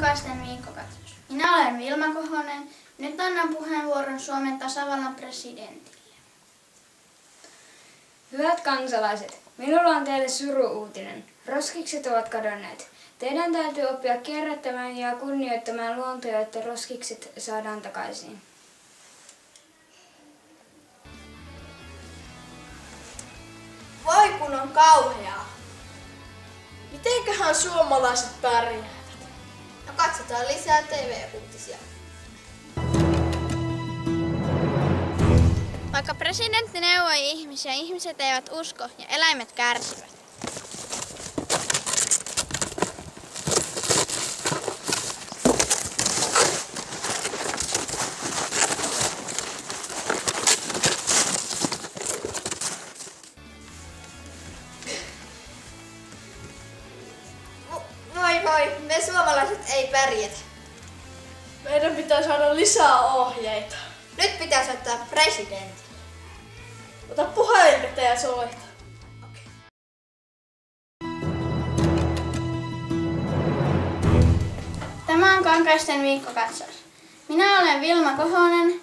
Kankaisten viikkokatsaus. Minä olen Vilma Kohonen. Nyt annan puheenvuoron Suomen tasavallan presidentille. Hyvät kansalaiset, minulla on teille suru-uutinen. Roskikset ovat kadonneet. Teidän täytyy oppia kierrättämään ja kunnioittamaan luontoa, että roskikset saadaan takaisin. Voi kun on kauheaa. Mitenköhän suomalaiset pärjäävät? No katsotaan lisää TV-uutisia. Vaikka presidentti neuvoi ihmisiä, ihmiset eivät usko ja eläimet kärsivät. Voi, me suomalaiset ei pärjätä. Meidän pitää saada lisää ohjeita. Nyt pitää soittaa presidentti. Ota puhelinta ja soita. Tämä on Kankaisten viikkokatsaus. Minä olen Vilma Kohonen.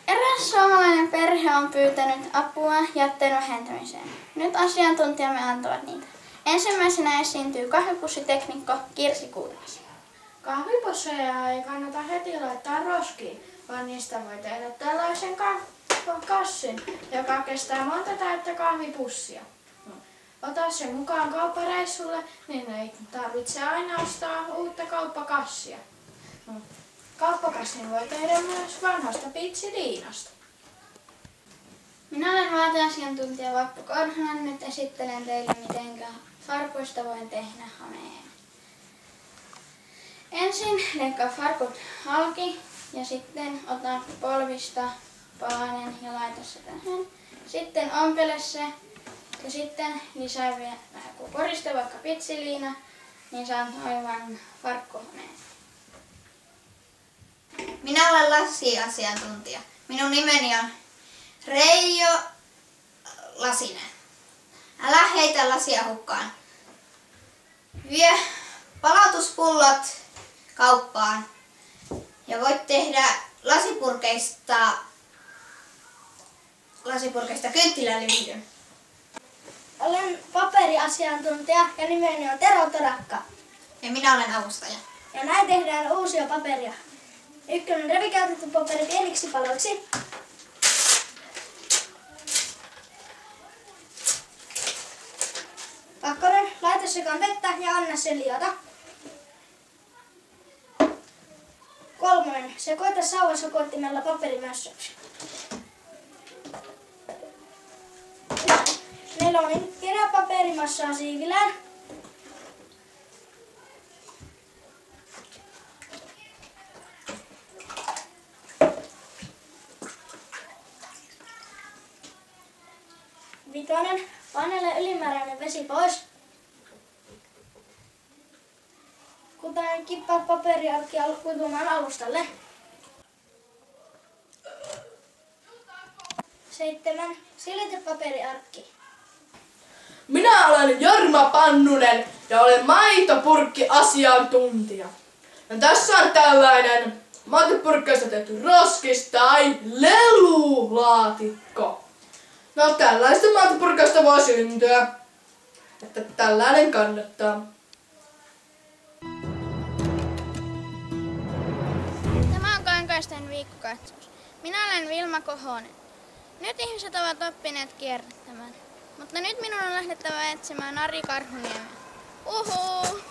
Eräs suomalainen perhe on pyytänyt apua jätteen vähentämiseen. Nyt asiantuntijamme antavat niitä. Ensimmäisenä esiintyy kahvipussiteknikko Kirsi Kuilas. Kahvipusseja ei kannata heti laittaa roskiin, vaan niistä voi tehdä tällaisen kassin, joka kestää monta täyttä kahvipussia. Ota se mukaan kauppareissulle, niin ei tarvitse aina ostaa uutta kauppakassia. Kauppakassin voi tehdä myös vanhasta pitsiliinasta. Minä olen vaateasiantuntija Vappu Korhonen. Nyt esittelen teille, miten farkuista voin tehdä hameen. Ensin leikkaa farkut halki ja sitten ota polvista palanen ja laita se tähän. Sitten ompele se ja sitten lisää vielä joku koriste, vaikka pitsiliina, niin saat aivan farkkuhameen. Minä olen lasiasiantuntija. Minun nimeni on Reijo Lasinen. Älä heitä lasia hukkaan. Vie palautuspullot kauppaan ja voit tehdä lasipurkeista kynttilälividyn. Olen paperiasiantuntija ja nimeni on Tero Torakka. Ja minä olen avustaja. Ja näin tehdään uusia paperia. 1. revikäytetty paperi pieniksi paloiksi. 2. laita sekaan vettä ja anna sen liota. 3. sekoita sauvasekoittimella paperimössöksi. 4. kerää paperimassaa siivilään. 5. panele ylimääräinen vesi pois. 6. kippaa paperiarkkia kuivumaan alustalle. 7. silitä paperiarkki. Minä olen Jorma Pannunen ja olen maitopurkki-asiantuntija. Ja tässä on tällainen maitopurkkeista tehty roskis tai lelulaatikko. No tällaista maitopurkkeista voi syntyä, että tällainen kannattaa. Tämä on Kankaisten viikkokatsaus. Minä olen Vilma Kohonen. Nyt ihmiset ovat oppineet kierrättämään, mutta nyt minun on lähdettävä etsimään Ari Karhuniemeä. Uhuu!